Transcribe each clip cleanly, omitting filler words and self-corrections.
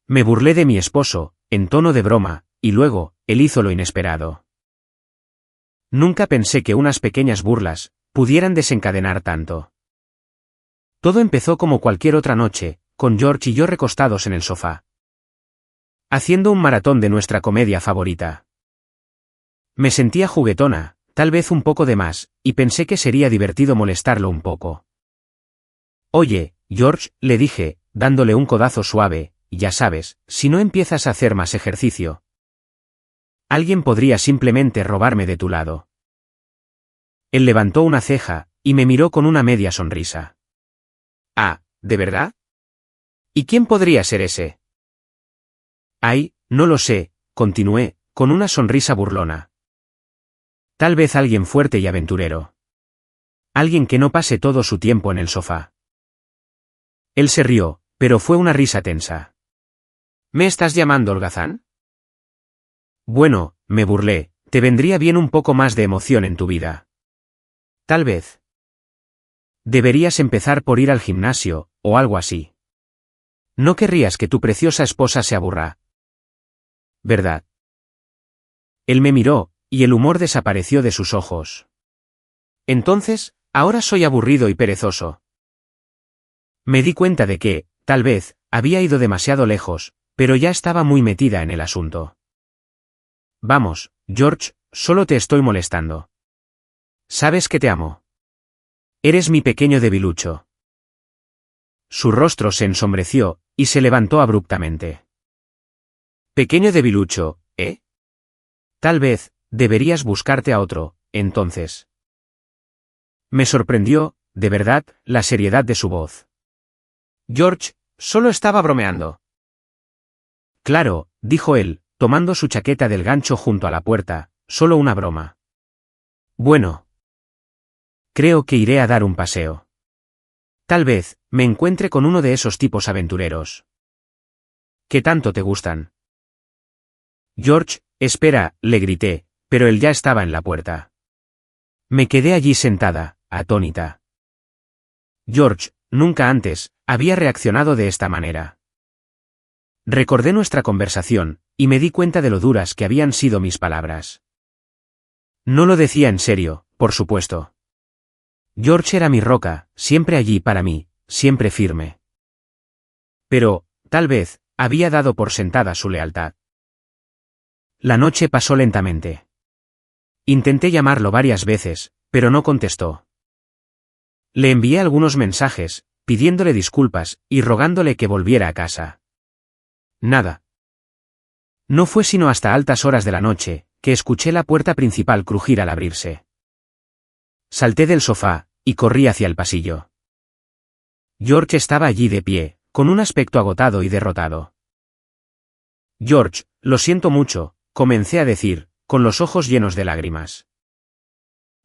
Me burlé de mi esposo, en tono de broma, y luego, él hizo lo inesperado. Nunca pensé que unas pequeñas burlas pudieran desencadenar tanto. Todo empezó como cualquier otra noche, con George y yo recostados en el sofá, haciendo un maratón de nuestra comedia favorita. Me sentía juguetona, tal vez un poco de más, y pensé que sería divertido molestarlo un poco. Oye, George, le dije, dándole un codazo suave, ya sabes, si no empiezas a hacer más ejercicio, alguien podría simplemente robarme de tu lado. Él levantó una ceja, y me miró con una media sonrisa. Ah, ¿de verdad? ¿Y quién podría ser ese? Ay, no lo sé, continué, con una sonrisa burlona. Tal vez alguien fuerte y aventurero. Alguien que no pase todo su tiempo en el sofá. Él se rió, pero fue una risa tensa. ¿Me estás llamando holgazán? Bueno, me burlé, te vendría bien un poco más de emoción en tu vida. Tal vez. Deberías empezar por ir al gimnasio, o algo así. No querrías que tu preciosa esposa se aburra, ¿verdad? Él me miró, y el humor desapareció de sus ojos. Entonces, ahora soy aburrido y perezoso. Me di cuenta de que, tal vez, había ido demasiado lejos, pero ya estaba muy metida en el asunto. Vamos, George, solo te estoy molestando. Sabes que te amo. Eres mi pequeño debilucho. Su rostro se ensombreció, y se levantó abruptamente. Pequeño debilucho, ¿eh? Tal vez, deberías buscarte a otro, entonces. Me sorprendió, de verdad, la seriedad de su voz. George, solo estaba bromeando. Claro, dijo él, tomando su chaqueta del gancho junto a la puerta, solo una broma. Bueno. Creo que iré a dar un paseo. Tal vez, me encuentre con uno de esos tipos aventureros. ¿Qué tanto te gustan? George, espera, le grité, pero él ya estaba en la puerta. Me quedé allí sentada, atónita. George, nunca antes, había reaccionado de esta manera. Recordé nuestra conversación, y me di cuenta de lo duras que habían sido mis palabras. No lo decía en serio, por supuesto. George era mi roca, siempre allí para mí, siempre firme. Pero, tal vez, había dado por sentada su lealtad. La noche pasó lentamente. Intenté llamarlo varias veces, pero no contestó. Le envié algunos mensajes, pidiéndole disculpas, y rogándole que volviera a casa. Nada. No fue sino hasta altas horas de la noche, que escuché la puerta principal crujir al abrirse. Salté del sofá, y corrí hacia el pasillo. George estaba allí de pie, con un aspecto agotado y derrotado. George, lo siento mucho, comencé a decir, con los ojos llenos de lágrimas.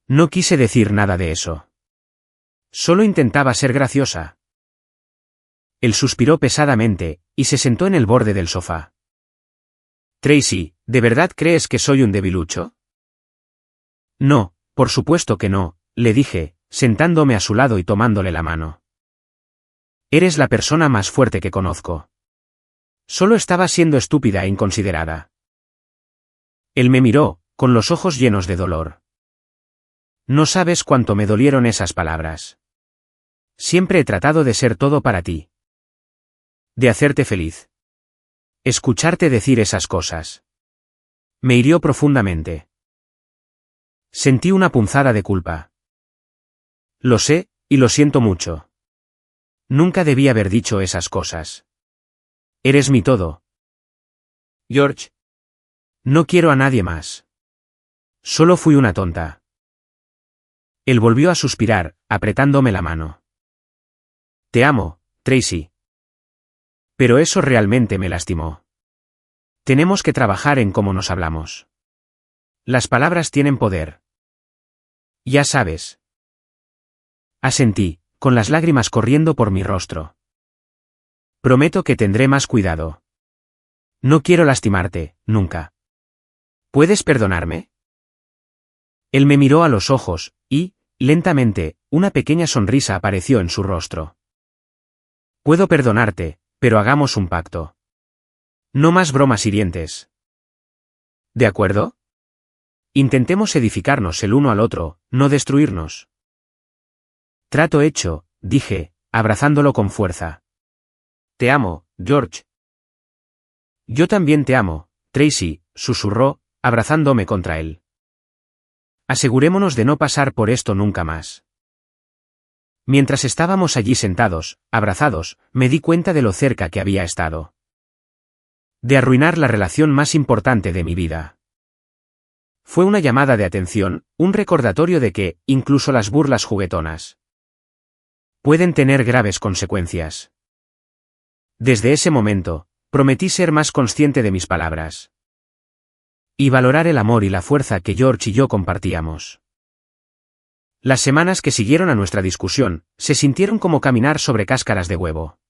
No quise decir nada de eso. Solo intentaba ser graciosa. Él suspiró pesadamente, y se sentó en el borde del sofá. Tracy, ¿de verdad crees que soy un debilucho? No, por supuesto que no, le dije, sentándome a su lado y tomándole la mano. Eres la persona más fuerte que conozco. Solo estaba siendo estúpida e inconsiderada. Él me miró, con los ojos llenos de dolor. No sabes cuánto me dolieron esas palabras. Siempre he tratado de ser todo para ti. De hacerte feliz. Escucharte decir esas cosas. Me hirió profundamente. Sentí una punzada de culpa. Lo sé, y lo siento mucho. Nunca debí haber dicho esas cosas. Eres mi todo. George. No quiero a nadie más. Solo fui una tonta. Él volvió a suspirar, apretándome la mano. Te amo, Tracy. Pero eso realmente me lastimó. Tenemos que trabajar en cómo nos hablamos. Las palabras tienen poder. Ya sabes. Asentí, con las lágrimas corriendo por mi rostro. Prometo que tendré más cuidado. No quiero lastimarte, nunca. ¿Puedes perdonarme? Él me miró a los ojos, y, lentamente, una pequeña sonrisa apareció en su rostro. Puedo perdonarte, pero hagamos un pacto. No más bromas hirientes. ¿De acuerdo? Intentemos edificarnos el uno al otro, no destruirnos. Trato hecho, dije, abrazándolo con fuerza. Te amo, George. Yo también te amo, Tracy, susurró, abrazándome contra él. Asegurémonos de no pasar por esto nunca más. Mientras estábamos allí sentados, abrazados, me di cuenta de lo cerca que había estado. De arruinar la relación más importante de mi vida. Fue una llamada de atención, un recordatorio de que, incluso las burlas juguetonas, pueden tener graves consecuencias. Desde ese momento, prometí ser más consciente de mis palabras. Y valorar el amor y la fuerza que George y yo compartíamos. Las semanas que siguieron a nuestra discusión, se sintieron como caminar sobre cáscaras de huevo.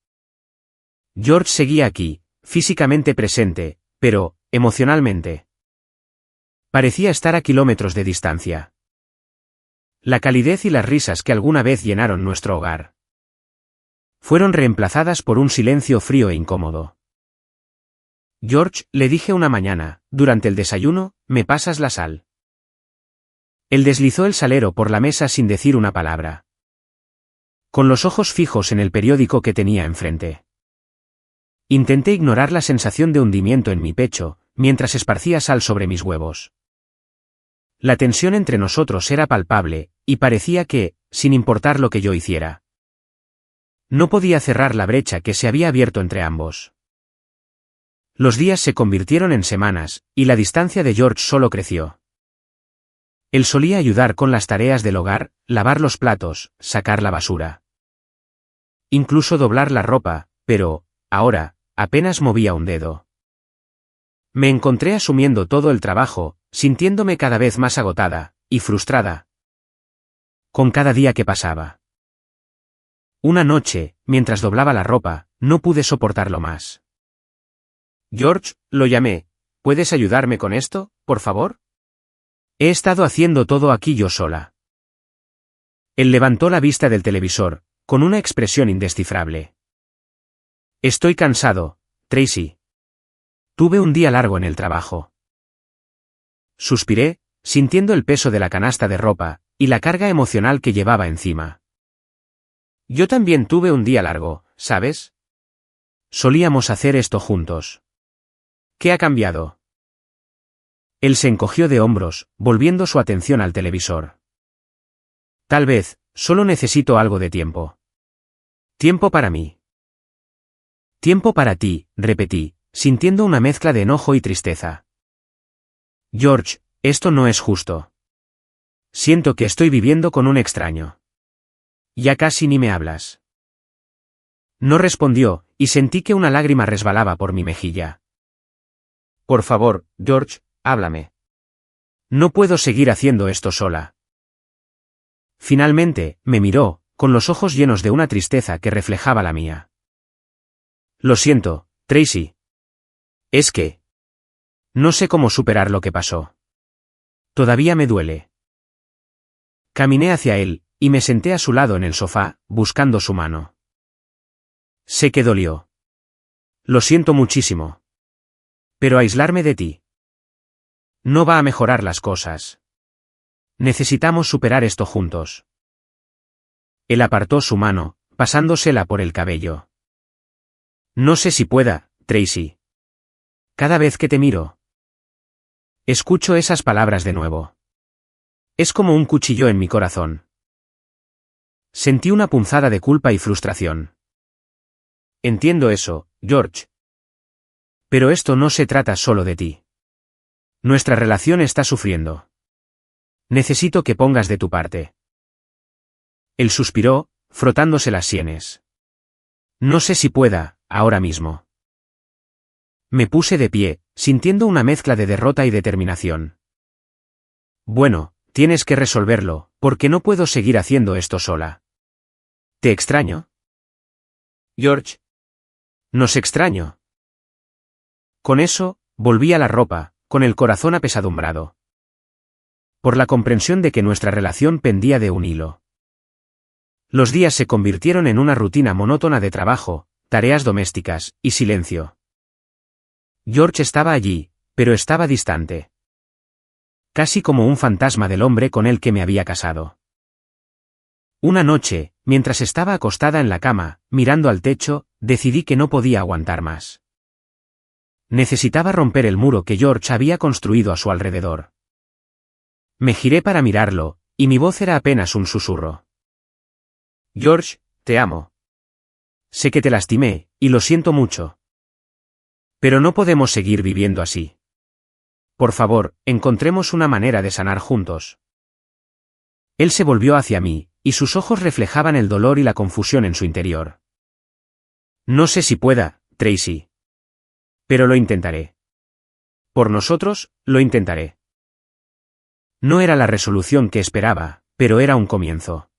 George seguía aquí, físicamente presente, pero, emocionalmente, parecía estar a kilómetros de distancia. La calidez y las risas que alguna vez llenaron nuestro hogar fueron reemplazadas por un silencio frío e incómodo. George, le dije una mañana, durante el desayuno, ¿me pasas la sal? Él deslizó el salero por la mesa sin decir una palabra. Con los ojos fijos en el periódico que tenía enfrente. Intenté ignorar la sensación de hundimiento en mi pecho, mientras esparcía sal sobre mis huevos. La tensión entre nosotros era palpable, y parecía que, sin importar lo que yo hiciera, no podía cerrar la brecha que se había abierto entre ambos. Los días se convirtieron en semanas, y la distancia de George solo creció. Él solía ayudar con las tareas del hogar, lavar los platos, sacar la basura. Incluso doblar la ropa, pero, ahora, apenas movía un dedo. Me encontré asumiendo todo el trabajo, sintiéndome cada vez más agotada, y frustrada. Con cada día que pasaba. Una noche, mientras doblaba la ropa, no pude soportarlo más. George, lo llamé, ¿puedes ayudarme con esto, por favor? He estado haciendo todo aquí yo sola. Él levantó la vista del televisor, con una expresión indescifrable. Estoy cansado, Tracy. Tuve un día largo en el trabajo. Suspiré, sintiendo el peso de la canasta de ropa, y la carga emocional que llevaba encima. Yo también tuve un día largo, ¿sabes? Solíamos hacer esto juntos. ¿Qué ha cambiado? Él se encogió de hombros, volviendo su atención al televisor. Tal vez, solo necesito algo de tiempo. Tiempo para mí. Tiempo para ti, repetí, sintiendo una mezcla de enojo y tristeza. George, esto no es justo. Siento que estoy viviendo con un extraño. Ya casi ni me hablas. No respondió, y sentí que una lágrima resbalaba por mi mejilla. Por favor, George, háblame. No puedo seguir haciendo esto sola. Finalmente, me miró, con los ojos llenos de una tristeza que reflejaba la mía. Lo siento, Tracy. Es que no sé cómo superar lo que pasó. Todavía me duele. Caminé hacia él, y me senté a su lado en el sofá, buscando su mano. Sé que dolió. Lo siento muchísimo. Pero aislarme de ti no va a mejorar las cosas. Necesitamos superar esto juntos. Él apartó su mano, pasándosela por el cabello. No sé si pueda, Tracy. Cada vez que te miro, escucho esas palabras de nuevo. Es como un cuchillo en mi corazón. Sentí una punzada de culpa y frustración. Entiendo eso, George. Pero esto no se trata solo de ti. Nuestra relación está sufriendo. Necesito que pongas de tu parte. Él suspiró, frotándose las sienes. No sé si pueda, ahora mismo. Me puse de pie, sintiendo una mezcla de derrota y determinación. Bueno, tienes que resolverlo, porque no puedo seguir haciendo esto sola. ¿Te extraño? George. Nos extraño. Con eso, volví a la ropa, con el corazón apesadumbrado. Por la comprensión de que nuestra relación pendía de un hilo. Los días se convirtieron en una rutina monótona de trabajo, tareas domésticas, y silencio. George estaba allí, pero estaba distante. Casi como un fantasma del hombre con el que me había casado. Una noche, mientras estaba acostada en la cama, mirando al techo, decidí que no podía aguantar más. Necesitaba romper el muro que George había construido a su alrededor. Me giré para mirarlo, y mi voz era apenas un susurro. George, te amo. Sé que te lastimé, y lo siento mucho. Pero no podemos seguir viviendo así. Por favor, encontremos una manera de sanar juntos. Él se volvió hacia mí, y sus ojos reflejaban el dolor y la confusión en su interior. No sé si pueda, Tracy. Pero lo intentaré. Por nosotros, lo intentaré. No era la resolución que esperaba, pero era un comienzo.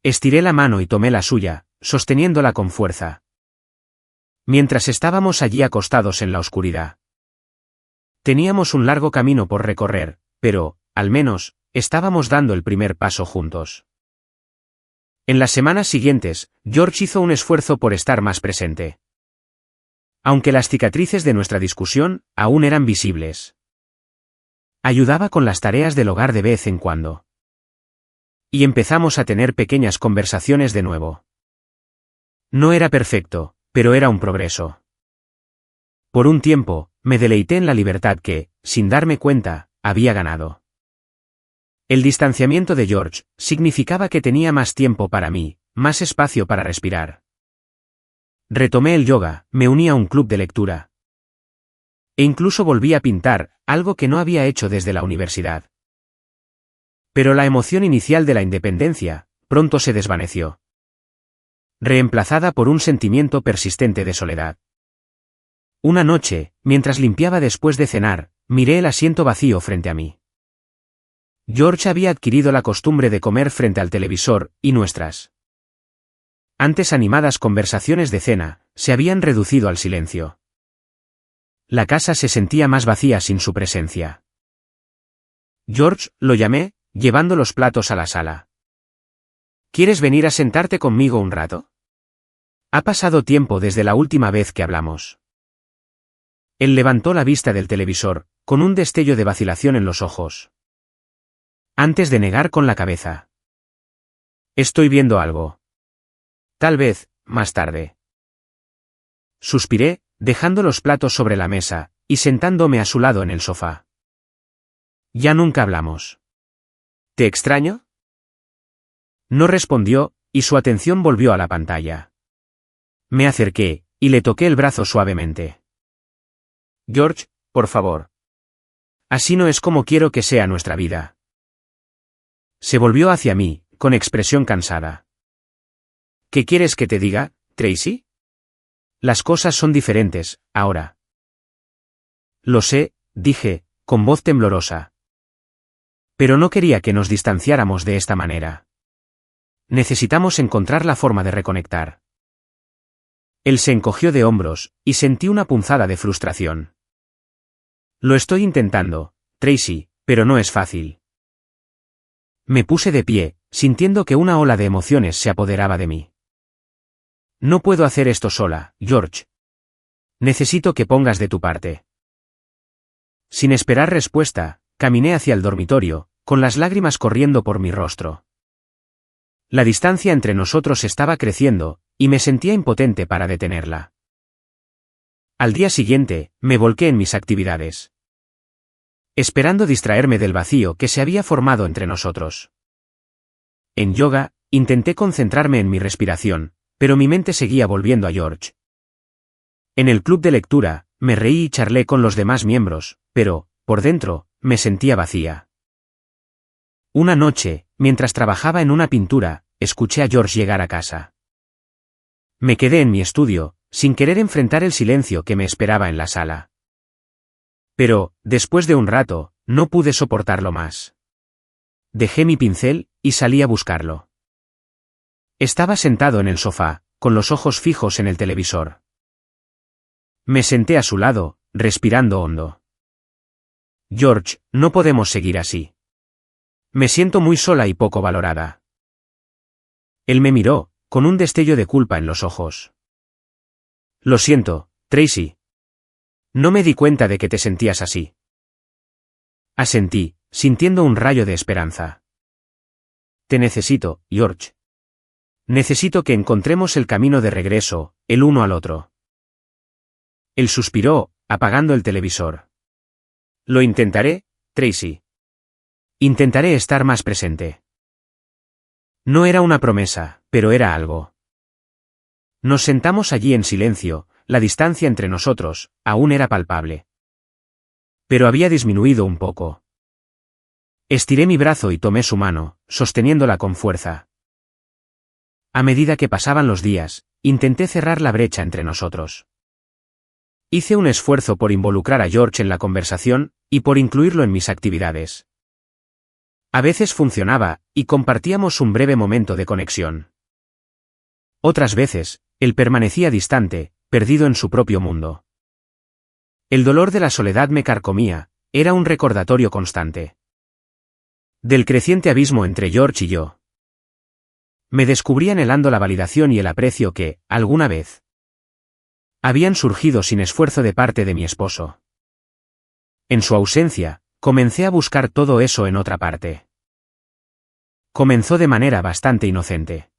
Estiré la mano y tomé la suya, sosteniéndola con fuerza. Mientras estábamos allí acostados en la oscuridad. Teníamos un largo camino por recorrer, pero, al menos, estábamos dando el primer paso juntos. En las semanas siguientes, George hizo un esfuerzo por estar más presente. Aunque las cicatrices de nuestra discusión aún eran visibles. Ayudaba con las tareas del hogar de vez en cuando. Y empezamos a tener pequeñas conversaciones de nuevo. No era perfecto, pero era un progreso. Por un tiempo, me deleité en la libertad que, sin darme cuenta, había ganado. El distanciamiento de George significaba que tenía más tiempo para mí, más espacio para respirar. Retomé el yoga, me uní a un club de lectura. E incluso volví a pintar, algo que no había hecho desde la universidad. Pero la emoción inicial de la independencia, pronto se desvaneció. Reemplazada por un sentimiento persistente de soledad. Una noche, mientras limpiaba después de cenar, miré el asiento vacío frente a mí. George había adquirido la costumbre de comer frente al televisor, y nuestras antes animadas conversaciones de cena, se habían reducido al silencio. La casa se sentía más vacía sin su presencia. George, lo llamé, llevando los platos a la sala. ¿Quieres venir a sentarte conmigo un rato? Ha pasado tiempo desde la última vez que hablamos. Él levantó la vista del televisor, con un destello de vacilación en los ojos. Antes de negar con la cabeza. Estoy viendo algo. Tal vez, más tarde. Suspiré, dejando los platos sobre la mesa, y sentándome a su lado en el sofá. Ya nunca hablamos. ¿Te extraño? No respondió, y su atención volvió a la pantalla. Me acerqué, y le toqué el brazo suavemente. George, por favor. Así no es como quiero que sea nuestra vida. Se volvió hacia mí, con expresión cansada. ¿Qué quieres que te diga, Tracy? Las cosas son diferentes, ahora. Lo sé, dije, con voz temblorosa. Pero no quería que nos distanciáramos de esta manera. Necesitamos encontrar la forma de reconectar. Él se encogió de hombros, y sentí una punzada de frustración. Lo estoy intentando, Tracy, pero no es fácil. Me puse de pie, sintiendo que una ola de emociones se apoderaba de mí. No puedo hacer esto sola, George. Necesito que pongas de tu parte. Sin esperar respuesta, caminé hacia el dormitorio, con las lágrimas corriendo por mi rostro. La distancia entre nosotros estaba creciendo, y me sentía impotente para detenerla. Al día siguiente, me volqué en mis actividades. Esperando distraerme del vacío que se había formado entre nosotros. En yoga, intenté concentrarme en mi respiración, pero mi mente seguía volviendo a George. En el club de lectura, me reí y charlé con los demás miembros, pero, por dentro, me sentía vacía. Una noche, mientras trabajaba en una pintura, escuché a George llegar a casa. Me quedé en mi estudio, sin querer enfrentar el silencio que me esperaba en la sala. Pero, después de un rato, no pude soportarlo más. Dejé mi pincel, y salí a buscarlo. Estaba sentado en el sofá, con los ojos fijos en el televisor. Me senté a su lado, respirando hondo. George, no podemos seguir así. Me siento muy sola y poco valorada. Él me miró, con un destello de culpa en los ojos. Lo siento, Tracy. No me di cuenta de que te sentías así. Asentí, sintiendo un rayo de esperanza. Te necesito, George. Necesito que encontremos el camino de regreso, el uno al otro. Él suspiró, apagando el televisor. Lo intentaré, Tracy. Intentaré estar más presente. No era una promesa, pero era algo. Nos sentamos allí en silencio, la distancia entre nosotros, aún era palpable. Pero había disminuido un poco. Estiré mi brazo y tomé su mano, sosteniéndola con fuerza. A medida que pasaban los días, intenté cerrar la brecha entre nosotros. Hice un esfuerzo por involucrar a George en la conversación, y por incluirlo en mis actividades. A veces funcionaba, y compartíamos un breve momento de conexión. Otras veces, él permanecía distante, perdido en su propio mundo. El dolor de la soledad me carcomía, era un recordatorio constante del creciente abismo entre George y yo. Me descubrí anhelando la validación y el aprecio que, alguna vez, habían surgido sin esfuerzo de parte de mi esposo. En su ausencia, comencé a buscar todo eso en otra parte. Comenzó de manera bastante inocente.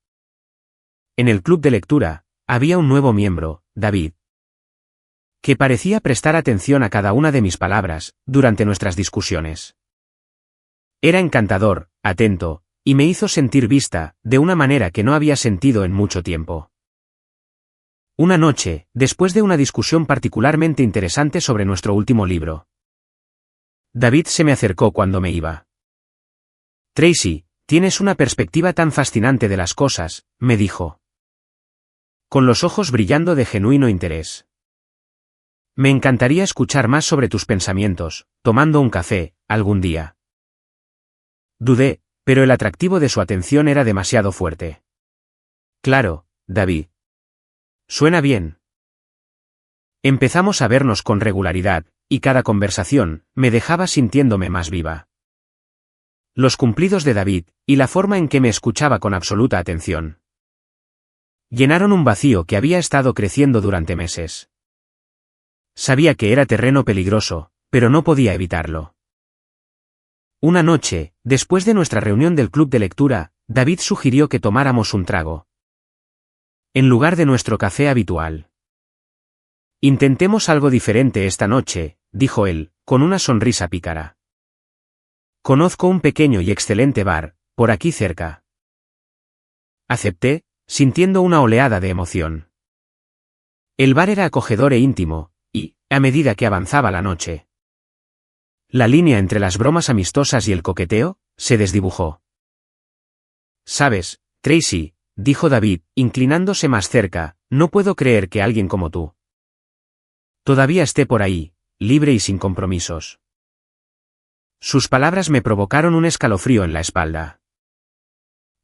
En el club de lectura, había un nuevo miembro, David, que parecía prestar atención a cada una de mis palabras, durante nuestras discusiones. Era encantador, atento, y me hizo sentir vista, de una manera que no había sentido en mucho tiempo. Una noche, después de una discusión particularmente interesante sobre nuestro último libro, David se me acercó cuando me iba. Tracy, tienes una perspectiva tan fascinante de las cosas, me dijo, con los ojos brillando de genuino interés. Me encantaría escuchar más sobre tus pensamientos, tomando un café, algún día. Dudé, pero el atractivo de su atención era demasiado fuerte. Claro, David. Suena bien. Empezamos a vernos con regularidad, y cada conversación me dejaba sintiéndome más viva. Los cumplidos de David, y la forma en que me escuchaba con absoluta atención, llenaron un vacío que había estado creciendo durante meses. Sabía que era terreno peligroso, pero no podía evitarlo. Una noche, después de nuestra reunión del club de lectura, David sugirió que tomáramos un trago, en lugar de nuestro café habitual. Intentemos algo diferente esta noche, dijo él, con una sonrisa pícara. Conozco un pequeño y excelente bar, por aquí cerca. Acepté, sintiendo una oleada de emoción. El bar era acogedor e íntimo, y, a medida que avanzaba la noche, la línea entre las bromas amistosas y el coqueteo se desdibujó. Sabes, Tracy, dijo David, inclinándose más cerca, no puedo creer que alguien como tú todavía esté por ahí, libre y sin compromisos. Sus palabras me provocaron un escalofrío en la espalda.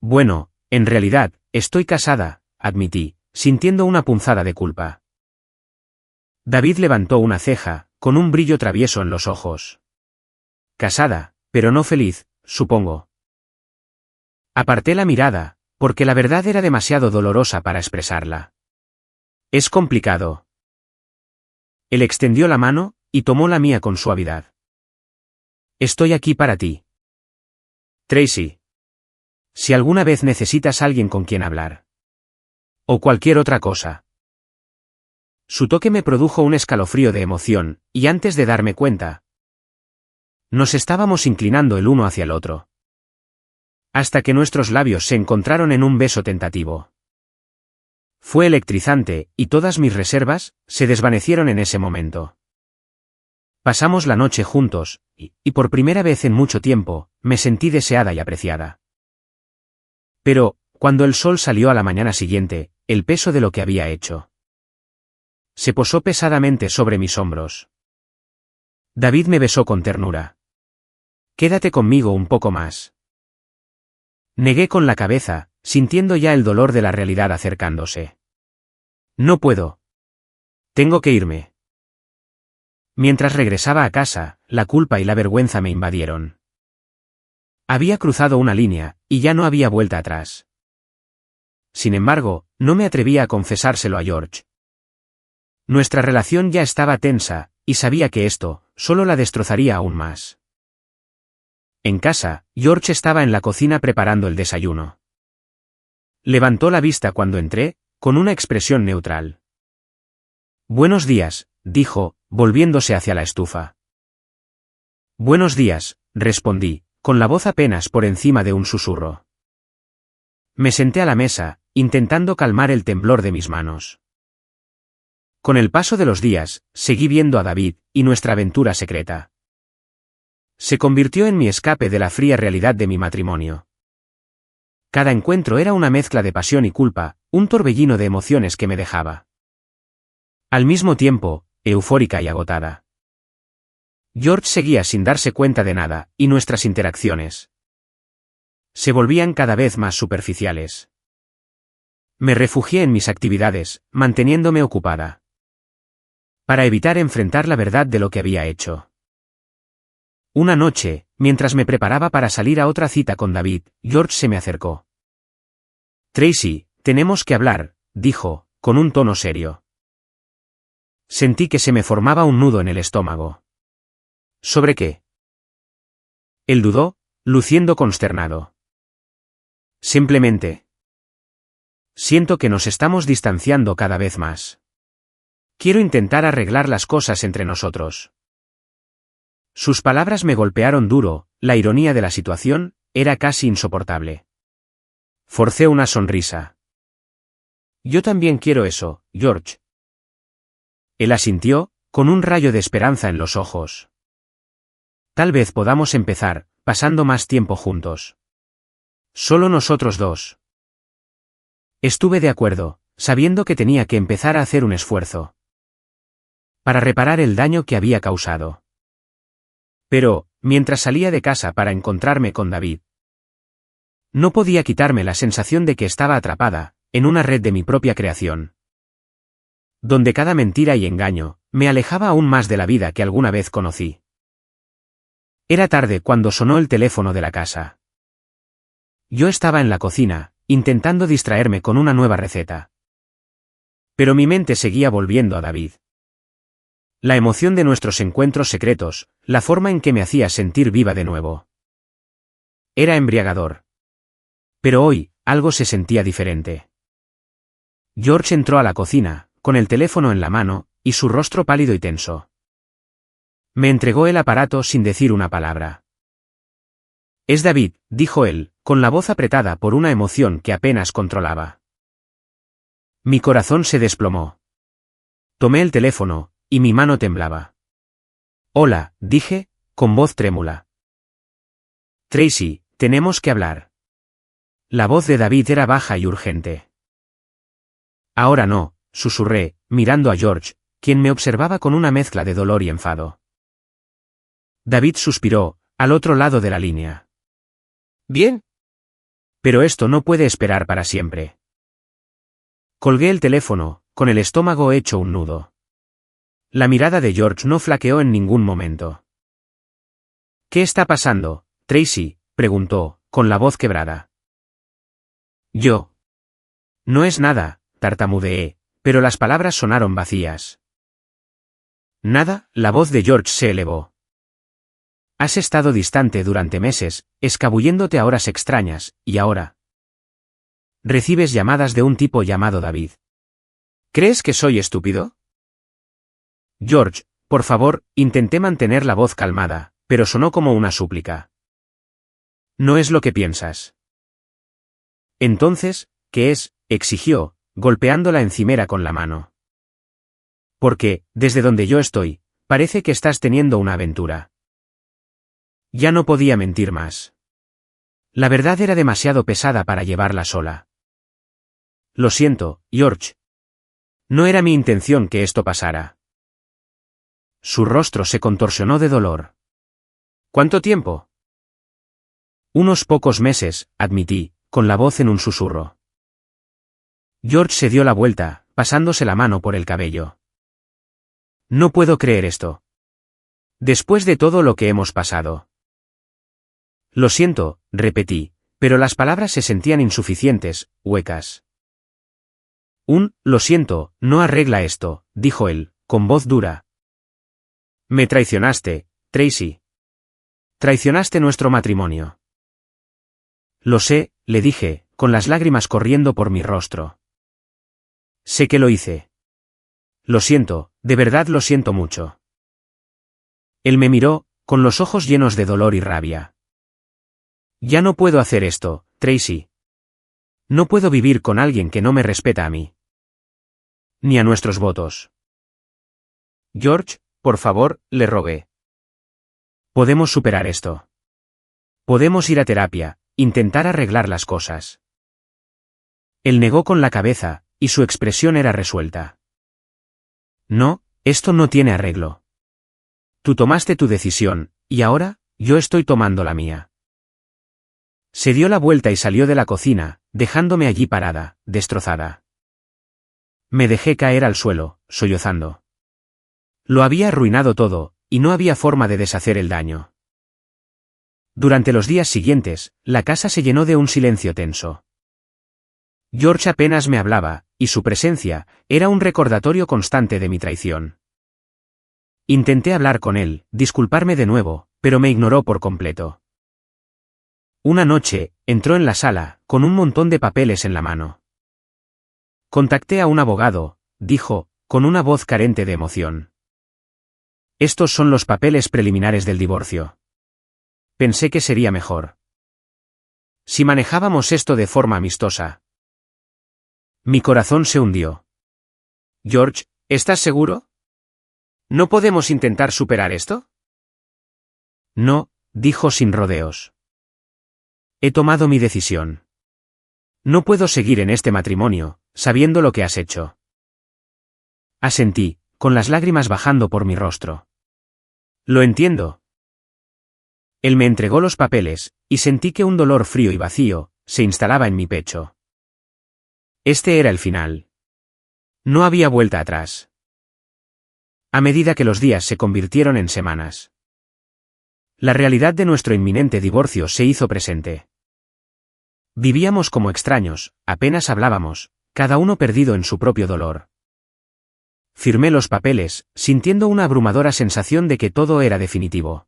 Bueno, en realidad, estoy casada, admití, sintiendo una punzada de culpa. David levantó una ceja, con un brillo travieso en los ojos. Casada, pero no feliz, supongo. Aparté la mirada, porque la verdad era demasiado dolorosa para expresarla. Es complicado. Él extendió la mano, y tomó la mía con suavidad. Estoy aquí para ti, Tracy. Si alguna vez necesitas alguien con quien hablar. O cualquier otra cosa. Su toque me produjo un escalofrío de emoción, y antes de darme cuenta, nos estábamos inclinando el uno hacia el otro. Hasta que nuestros labios se encontraron en un beso tentativo. Fue electrizante, y todas mis reservas se desvanecieron en ese momento. Pasamos la noche juntos, y por primera vez en mucho tiempo, me sentí deseada y apreciada. Pero, cuando el sol salió a la mañana siguiente, el peso de lo que había hecho se posó pesadamente sobre mis hombros. David me besó con ternura. Quédate conmigo un poco más. Negué con la cabeza, sintiendo ya el dolor de la realidad acercándose. No puedo. Tengo que irme. Mientras regresaba a casa, la culpa y la vergüenza me invadieron. Había cruzado una línea, y ya no había vuelta atrás. Sin embargo, no me atrevía a confesárselo a George. Nuestra relación ya estaba tensa, y sabía que esto solo la destrozaría aún más. En casa, George estaba en la cocina preparando el desayuno. Levantó la vista cuando entré, con una expresión neutral. «Buenos días», dijo, volviéndose hacia la estufa. «Buenos días», respondí, con la voz apenas por encima de un susurro. Me senté a la mesa, intentando calmar el temblor de mis manos. Con el paso de los días, seguí viendo a David, y nuestra aventura secreta. Se convirtió en mi escape de la fría realidad de mi matrimonio. Cada encuentro era una mezcla de pasión y culpa, un torbellino de emociones que me dejaba. Al mismo tiempo, eufórica y agotada. George seguía sin darse cuenta de nada, y nuestras interacciones se volvían cada vez más superficiales. Me refugié en mis actividades, manteniéndome ocupada, para evitar enfrentar la verdad de lo que había hecho. Una noche, mientras me preparaba para salir a otra cita con David, George se me acercó. «Tracy, tenemos que hablar», dijo, con un tono serio. Sentí que se me formaba un nudo en el estómago. «¿Sobre qué?». Él dudó, luciendo consternado. «Simplemente. Siento que nos estamos distanciando cada vez más. Quiero intentar arreglar las cosas entre nosotros». Sus palabras me golpearon duro, la ironía de la situación era casi insoportable. Forcé una sonrisa. «Yo también quiero eso, George». Él asintió, con un rayo de esperanza en los ojos. «Tal vez podamos empezar, pasando más tiempo juntos. Solo nosotros dos». Estuve de acuerdo, sabiendo que tenía que empezar a hacer un esfuerzo para reparar el daño que había causado. Pero, mientras salía de casa para encontrarme con David, no podía quitarme la sensación de que estaba atrapada en una red de mi propia creación, donde cada mentira y engaño me alejaba aún más de la vida que alguna vez conocí. Era tarde cuando sonó el teléfono de la casa. Yo estaba en la cocina, intentando distraerme con una nueva receta. Pero mi mente seguía volviendo a David. La emoción de nuestros encuentros secretos, la forma en que me hacía sentir viva de nuevo. Era embriagador. Pero hoy, algo se sentía diferente. George entró a la cocina, con el teléfono en la mano, y su rostro pálido y tenso. Me entregó el aparato sin decir una palabra. «Es David», dijo él, con la voz apretada por una emoción que apenas controlaba. Mi corazón se desplomó. Tomé el teléfono, y mi mano temblaba. «Hola», dije, con voz trémula. «Tracy, tenemos que hablar». La voz de David era baja y urgente. «Ahora no», susurré, mirando a George, quien me observaba con una mezcla de dolor y enfado. David suspiró, al otro lado de la línea. «Bien. Pero esto no puede esperar para siempre». Colgué el teléfono, con el estómago hecho un nudo. La mirada de George no flaqueó en ningún momento. «¿Qué está pasando, Tracy?», preguntó, con la voz quebrada. «Yo. No es nada», tartamudeé, pero las palabras sonaron vacías. «Nada», la voz de George se elevó. «Has estado distante durante meses, escabulléndote a horas extrañas, y ahora recibes llamadas de un tipo llamado David. ¿Crees que soy estúpido?». «George, por favor», intenté mantener la voz calmada, pero sonó como una súplica. «No es lo que piensas». «Entonces, ¿qué es?», exigió, golpeando la encimera con la mano. «Porque, desde donde yo estoy, parece que estás teniendo una aventura». Ya no podía mentir más. La verdad era demasiado pesada para llevarla sola. «Lo siento, George. No era mi intención que esto pasara». Su rostro se contorsionó de dolor. «¿Cuánto tiempo?». «Unos pocos meses», admití, con la voz en un susurro. George se dio la vuelta, pasándose la mano por el cabello. «No puedo creer esto. Después de todo lo que hemos pasado». «Lo siento», repetí, pero las palabras se sentían insuficientes, huecas. «Lo siento, no arregla esto», dijo él, con voz dura. Me traicionaste, Tracy. Traicionaste nuestro matrimonio. Lo sé, le dije, con las lágrimas corriendo por mi rostro. Sé que lo hice. Lo siento, de verdad lo siento mucho. Él me miró, con los ojos llenos de dolor y rabia. Ya no puedo hacer esto, Tracy. No puedo vivir con alguien que no me respeta a mí. Ni a nuestros votos. George, por favor, le rogué. Podemos superar esto. Podemos ir a terapia, intentar arreglar las cosas. Él negó con la cabeza, y su expresión era resuelta. No, esto no tiene arreglo. Tú tomaste tu decisión, y ahora, yo estoy tomando la mía. Se dio la vuelta y salió de la cocina, dejándome allí parada, destrozada. Me dejé caer al suelo, sollozando. Lo había arruinado todo, y no había forma de deshacer el daño. Durante los días siguientes, la casa se llenó de un silencio tenso. George apenas me hablaba, y su presencia era un recordatorio constante de mi traición. Intenté hablar con él, disculparme de nuevo, pero me ignoró por completo. Una noche, entró en la sala, con un montón de papeles en la mano. Contacté a un abogado, dijo, con una voz carente de emoción. Estos son los papeles preliminares del divorcio. Pensé que sería mejor si manejábamos esto de forma amistosa. Mi corazón se hundió. George, ¿estás seguro? ¿No podemos intentar superar esto? No, dijo sin rodeos. He tomado mi decisión. No puedo seguir en este matrimonio, sabiendo lo que has hecho. Asentí, con las lágrimas bajando por mi rostro. Lo entiendo. Él me entregó los papeles, y sentí que un dolor frío y vacío se instalaba en mi pecho. Este era el final. No había vuelta atrás. A medida que los días se convirtieron en semanas, la realidad de nuestro inminente divorcio se hizo presente. Vivíamos como extraños, apenas hablábamos, cada uno perdido en su propio dolor. Firmé los papeles, sintiendo una abrumadora sensación de que todo era definitivo.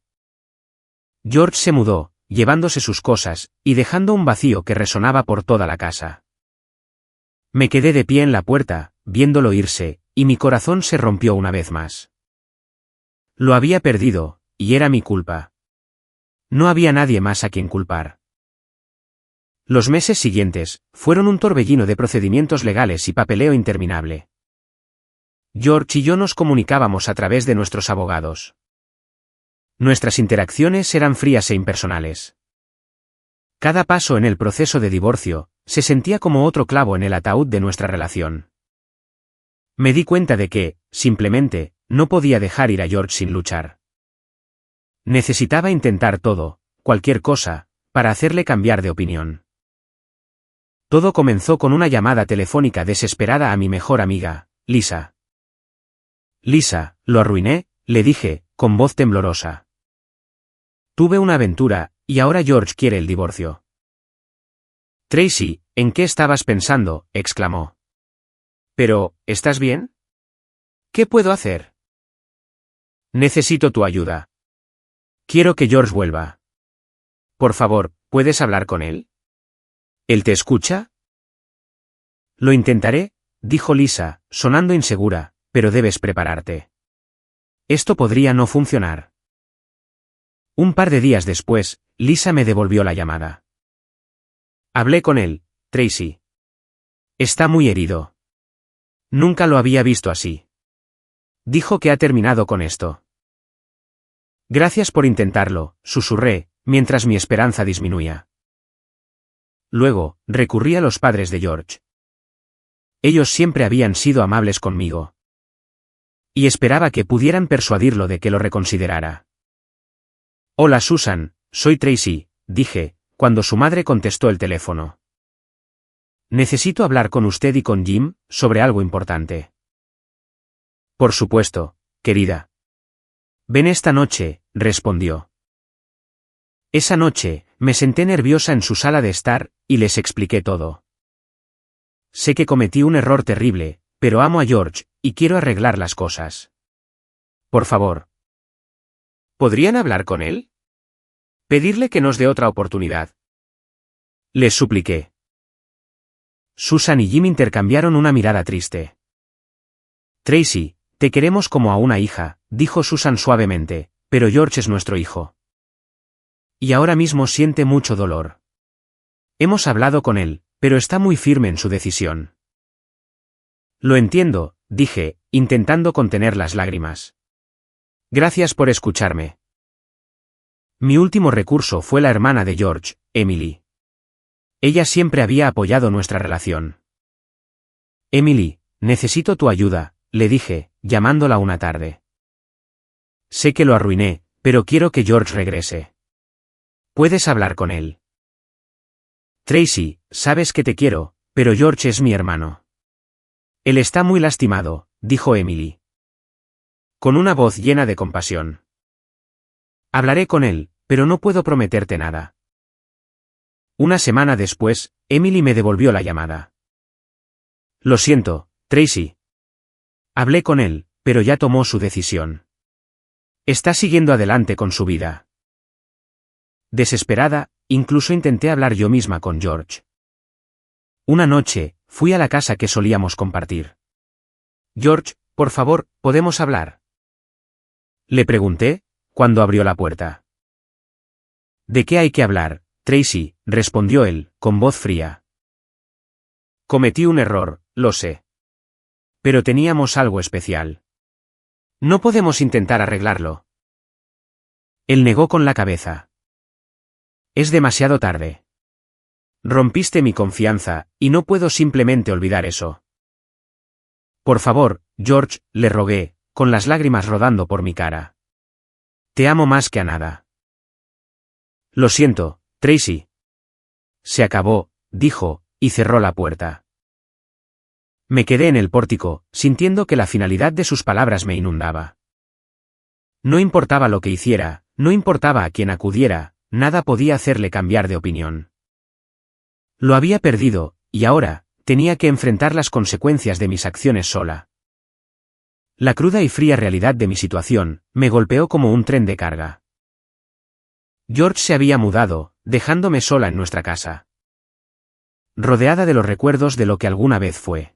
George se mudó, llevándose sus cosas, y dejando un vacío que resonaba por toda la casa. Me quedé de pie en la puerta, viéndolo irse, y mi corazón se rompió una vez más. Lo había perdido, y era mi culpa. No había nadie más a quien culpar. Los meses siguientes fueron un torbellino de procedimientos legales y papeleo interminable. George y yo nos comunicábamos a través de nuestros abogados. Nuestras interacciones eran frías e impersonales. Cada paso en el proceso de divorcio se sentía como otro clavo en el ataúd de nuestra relación. Me di cuenta de que, simplemente, no podía dejar ir a George sin luchar. Necesitaba intentar todo, cualquier cosa, para hacerle cambiar de opinión. Todo comenzó con una llamada telefónica desesperada a mi mejor amiga, Lisa. Lisa, lo arruiné, le dije, con voz temblorosa. Tuve una aventura, y ahora George quiere el divorcio. Tracy, ¿en qué estabas pensando?, exclamó. Pero, ¿estás bien? ¿Qué puedo hacer? Necesito tu ayuda. Quiero que George vuelva. Por favor, ¿puedes hablar con él? ¿Él te escucha? Lo intentaré, dijo Lisa, sonando insegura, pero debes prepararte. Esto podría no funcionar. Un par de días después, Lisa me devolvió la llamada. Hablé con él, Tracy. Está muy herido. Nunca lo había visto así. Dijo que ha terminado con esto. Gracias por intentarlo, susurré, mientras mi esperanza disminuía. Luego, recurrí a los padres de George. Ellos siempre habían sido amables conmigo. Y esperaba que pudieran persuadirlo de que lo reconsiderara. Hola Susan, soy Tracy, dije, cuando su madre contestó el teléfono. Necesito hablar con usted y con Jim, sobre algo importante. Por supuesto, querida. Ven esta noche, respondió. Esa noche, me senté nerviosa en su sala de estar, y les expliqué todo. Sé que cometí un error terrible, pero amo a George, y quiero arreglar las cosas. Por favor. ¿Podrían hablar con él? ¿Pedirle que nos dé otra oportunidad? Les supliqué. Susan y Jim intercambiaron una mirada triste. Tracy, te queremos como a una hija, dijo Susan suavemente, pero George es nuestro hijo. Y ahora mismo siente mucho dolor. Hemos hablado con él, pero está muy firme en su decisión. Lo entiendo, dije, intentando contener las lágrimas. Gracias por escucharme. Mi último recurso fue la hermana de George, Emily. Ella siempre había apoyado nuestra relación. Emily, necesito tu ayuda, le dije, llamándola una tarde. Sé que lo arruiné, pero quiero que George regrese. Puedes hablar con él. Tracy, sabes que te quiero, pero George es mi hermano. Él está muy lastimado, dijo Emily. Con una voz llena de compasión. Hablaré con él, pero no puedo prometerte nada. Una semana después, Emily me devolvió la llamada. Lo siento, Tracy. Hablé con él, pero ya tomó su decisión. Está siguiendo adelante con su vida. Desesperada, incluso intenté hablar yo misma con George. Una noche, fui a la casa que solíamos compartir. George, por favor, ¿podemos hablar? Le pregunté, cuando abrió la puerta. ¿De qué hay que hablar, Tracy?, respondió él, con voz fría. Cometí un error, lo sé. Pero teníamos algo especial. ¿No podemos intentar arreglarlo? Él negó con la cabeza. Es demasiado tarde. Rompiste mi confianza, y no puedo simplemente olvidar eso. Por favor, George, le rogué, con las lágrimas rodando por mi cara. Te amo más que a nada. Lo siento, Tracy. Se acabó, dijo, y cerró la puerta. Me quedé en el pórtico, sintiendo que la finalidad de sus palabras me inundaba. No importaba lo que hiciera, no importaba a quién acudiera, nada podía hacerle cambiar de opinión. Lo había perdido, y ahora, tenía que enfrentar las consecuencias de mis acciones sola. La cruda y fría realidad de mi situación, me golpeó como un tren de carga. George se había mudado, dejándome sola en nuestra casa. Rodeada de los recuerdos de lo que alguna vez fue.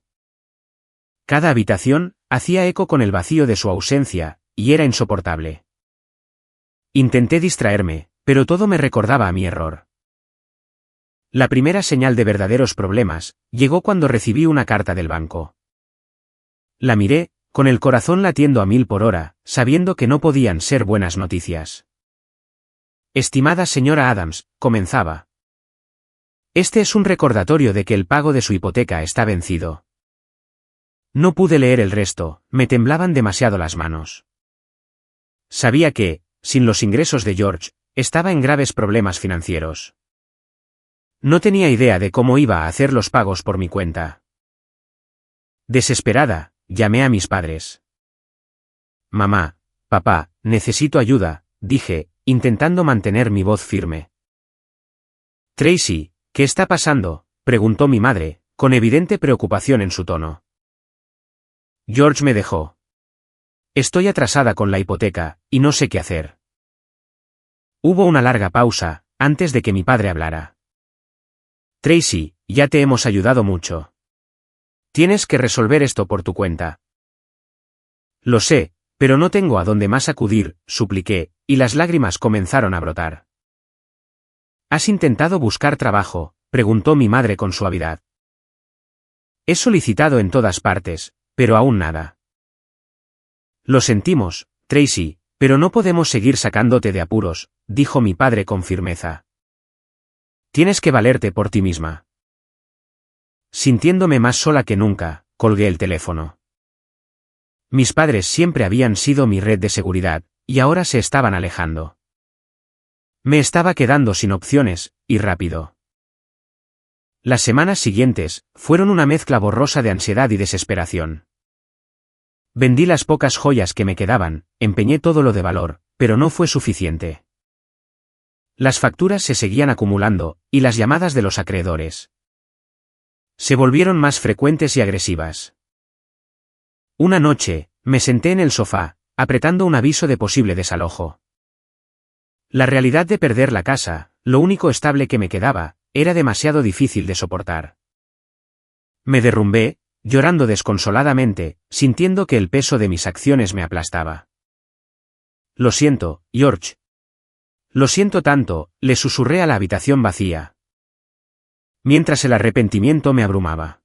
Cada habitación, hacía eco con el vacío de su ausencia, y era insoportable. Intenté distraerme, pero todo me recordaba a mi error. La primera señal de verdaderos problemas, llegó cuando recibí una carta del banco. La miré, con el corazón latiendo a 1000 por hora, sabiendo que no podían ser buenas noticias. Estimada señora Adams, comenzaba. Este es un recordatorio de que el pago de su hipoteca está vencido. No pude leer el resto, me temblaban demasiado las manos. Sabía que, sin los ingresos de George, estaba en graves problemas financieros. No tenía idea de cómo iba a hacer los pagos por mi cuenta. Desesperada, llamé a mis padres. Mamá, papá, necesito ayuda, dije, intentando mantener mi voz firme. Tracy, ¿qué está pasando?, preguntó mi madre, con evidente preocupación en su tono. George me dejó. Estoy atrasada con la hipoteca, y no sé qué hacer. Hubo una larga pausa, antes de que mi padre hablara. Tracy, ya te hemos ayudado mucho. Tienes que resolver esto por tu cuenta. Lo sé, pero no tengo a dónde más acudir, supliqué, y las lágrimas comenzaron a brotar. ¿Has intentado buscar trabajo?, preguntó mi madre con suavidad. He solicitado en todas partes, pero aún nada. Lo sentimos, Tracy, pero no podemos seguir sacándote de apuros, dijo mi padre con firmeza. Tienes que valerte por ti misma. Sintiéndome más sola que nunca, colgué el teléfono. Mis padres siempre habían sido mi red de seguridad, y ahora se estaban alejando. Me estaba quedando sin opciones, y rápido. Las semanas siguientes, fueron una mezcla borrosa de ansiedad y desesperación. Vendí las pocas joyas que me quedaban, empeñé todo lo de valor, pero no fue suficiente. Las facturas se seguían acumulando, y las llamadas de los acreedores se volvieron más frecuentes y agresivas. Una noche, me senté en el sofá, apretando un aviso de posible desalojo. La realidad de perder la casa, lo único estable que me quedaba, era demasiado difícil de soportar. Me derrumbé, llorando desconsoladamente, sintiendo que el peso de mis acciones me aplastaba. Lo siento, George. Lo siento tanto, le susurré a la habitación vacía. Mientras el arrepentimiento me abrumaba.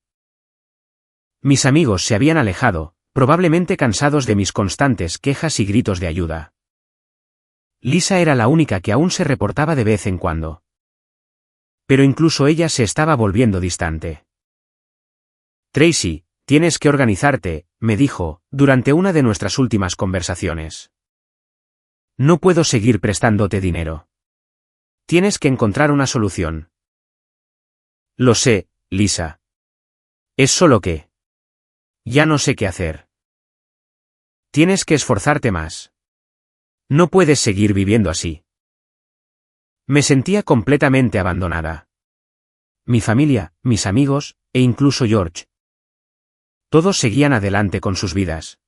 Mis amigos se habían alejado, probablemente cansados de mis constantes quejas y gritos de ayuda. Lisa era la única que aún se reportaba de vez en cuando. Pero incluso ella se estaba volviendo distante. Tracy, tienes que organizarte, me dijo, durante una de nuestras últimas conversaciones. No puedo seguir prestándote dinero. Tienes que encontrar una solución. Lo sé, Lisa. Es solo que... ya no sé qué hacer. Tienes que esforzarte más. No puedes seguir viviendo así. Me sentía completamente abandonada. Mi familia, mis amigos, e incluso George. Todos seguían adelante con sus vidas.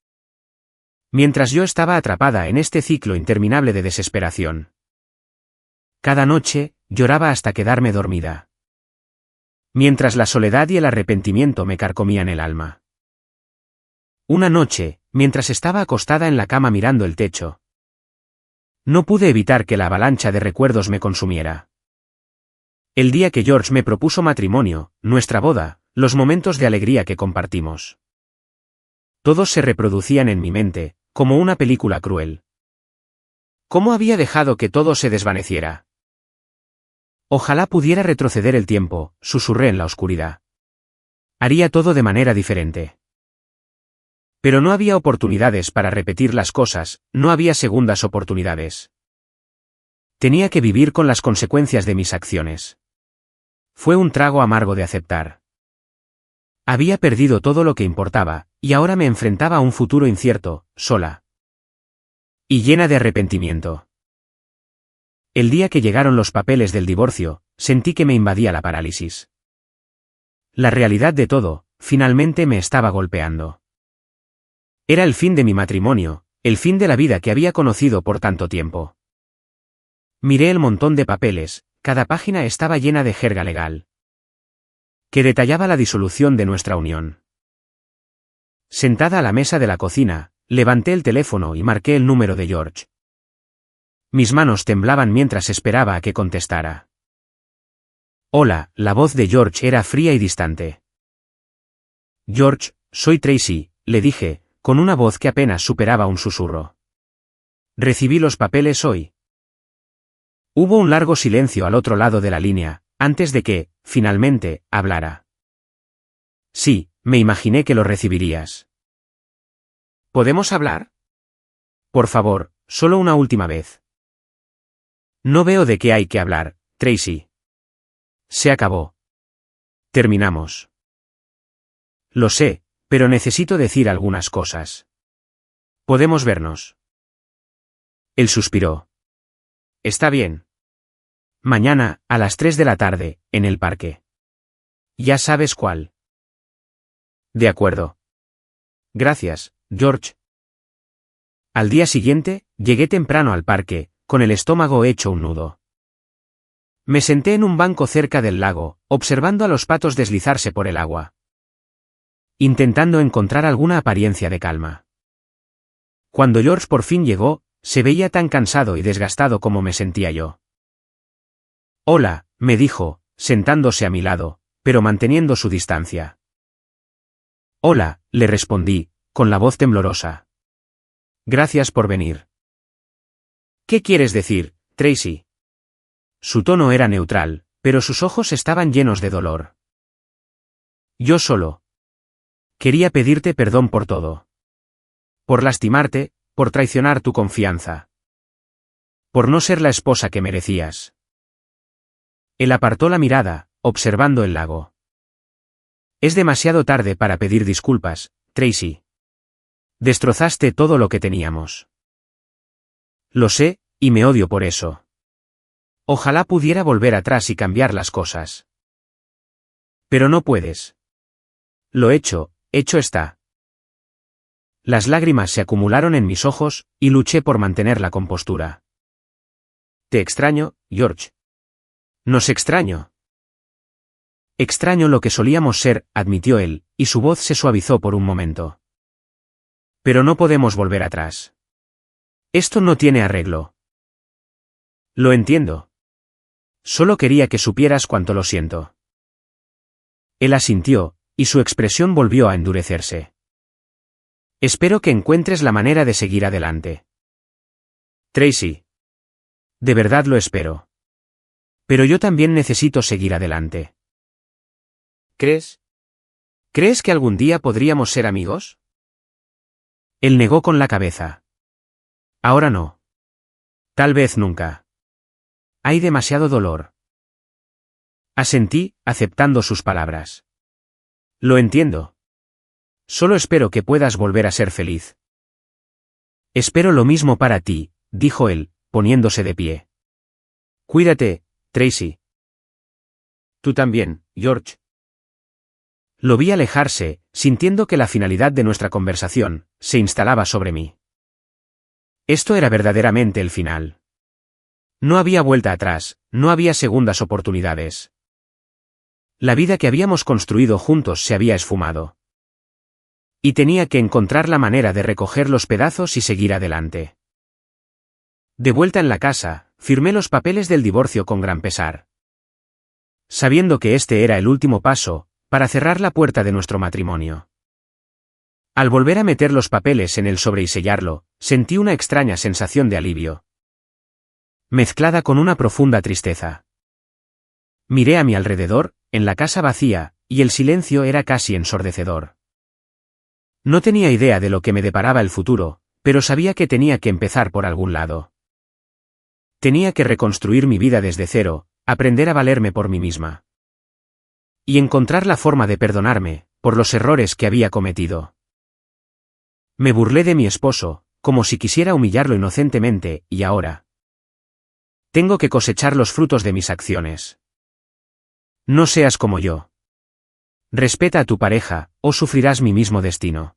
Mientras yo estaba atrapada en este ciclo interminable de desesperación. Cada noche, lloraba hasta quedarme dormida. Mientras la soledad y el arrepentimiento me carcomían el alma. Una noche, mientras estaba acostada en la cama mirando el techo. No pude evitar que la avalancha de recuerdos me consumiera. El día que George me propuso matrimonio, nuestra boda, los momentos de alegría que compartimos. Todos se reproducían en mi mente, como una película cruel. ¿Cómo había dejado que todo se desvaneciera? Ojalá pudiera retroceder el tiempo, susurré en la oscuridad. Haría todo de manera diferente. Pero no había oportunidades para repetir las cosas, no había segundas oportunidades. Tenía que vivir con las consecuencias de mis acciones. Fue un trago amargo de aceptar. Había perdido todo lo que importaba, y ahora me enfrentaba a un futuro incierto, sola. Y llena de arrepentimiento. El día que llegaron los papeles del divorcio, sentí que me invadía la parálisis. La realidad de todo, finalmente me estaba golpeando. Era el fin de mi matrimonio, el fin de la vida que había conocido por tanto tiempo. Miré el montón de papeles, cada página estaba llena de jerga legal. Que detallaba la disolución de nuestra unión. Sentada a la mesa de la cocina, levanté el teléfono y marqué el número de George. Mis manos temblaban mientras esperaba a que contestara. Hola, la voz de George era fría y distante. George, soy Tracy, le dije, con una voz que apenas superaba un susurro. ¿Recibí los papeles hoy? Hubo un largo silencio al otro lado de la línea, antes de que, finalmente, hablara. Sí, me imaginé que lo recibirías. ¿Podemos hablar? Por favor, solo una última vez. No veo de qué hay que hablar, Tracy. Se acabó. Terminamos. Lo sé, pero necesito decir algunas cosas. ¿Podemos vernos? Él suspiró. Está bien. Mañana, a las 3 de la tarde, en el parque. Ya sabes cuál. De acuerdo. Gracias, George. Al día siguiente, llegué temprano al parque, con el estómago hecho un nudo. Me senté en un banco cerca del lago, observando a los patos deslizarse por el agua. Intentando encontrar alguna apariencia de calma. Cuando George por fin llegó, se veía tan cansado y desgastado como me sentía yo. Hola, me dijo, sentándose a mi lado, pero manteniendo su distancia. Hola, le respondí, con la voz temblorosa. Gracias por venir. ¿Qué quieres decir, Tracy? Su tono era neutral, pero sus ojos estaban llenos de dolor. Yo solo. Quería pedirte perdón por todo. Por lastimarte, por traicionar tu confianza. Por no ser la esposa que merecías. Él apartó la mirada, observando el lago. Es demasiado tarde para pedir disculpas, Tracy. Destrozaste todo lo que teníamos. Lo sé, y me odio por eso. Ojalá pudiera volver atrás y cambiar las cosas. Pero no puedes. Lo hecho está. Las lágrimas se acumularon en mis ojos, y luché por mantener la compostura. Te extraño, George. Nos extraño. Extraño lo que solíamos ser, admitió él, y su voz se suavizó por un momento. Pero no podemos volver atrás. Esto no tiene arreglo. Lo entiendo. Solo quería que supieras cuánto lo siento. Él asintió, y su expresión volvió a endurecerse. Espero que encuentres la manera de seguir adelante. Tracy. De verdad lo espero. Pero yo también necesito seguir adelante. ¿Crees? ¿Crees que algún día podríamos ser amigos? Él negó con la cabeza. Ahora no. Tal vez nunca. Hay demasiado dolor. Asentí, aceptando sus palabras. Lo entiendo. Solo espero que puedas volver a ser feliz. Espero lo mismo para ti, dijo él, poniéndose de pie. Cuídate, Tracy. Tú también, George. Lo vi alejarse, sintiendo que la finalidad de nuestra conversación se instalaba sobre mí. Esto era verdaderamente el final. No había vuelta atrás, no había segundas oportunidades. La vida que habíamos construido juntos se había esfumado. Y tenía que encontrar la manera de recoger los pedazos y seguir adelante. De vuelta en la casa, firmé los papeles del divorcio con gran pesar. Sabiendo que este era el último paso, para cerrar la puerta de nuestro matrimonio. Al volver a meter los papeles en el sobre y sellarlo, sentí una extraña sensación de alivio, mezclada con una profunda tristeza. Miré a mi alrededor, en la casa vacía, y el silencio era casi ensordecedor. No tenía idea de lo que me deparaba el futuro, pero sabía que tenía que empezar por algún lado. Tenía que reconstruir mi vida desde cero, aprender a valerme por mí misma. Y encontrar la forma de perdonarme, por los errores que había cometido. Me burlé de mi esposo, como si quisiera humillarlo inocentemente, y ahora tengo que cosechar los frutos de mis acciones. No seas como yo. Respeta a tu pareja, o sufrirás mi mismo destino.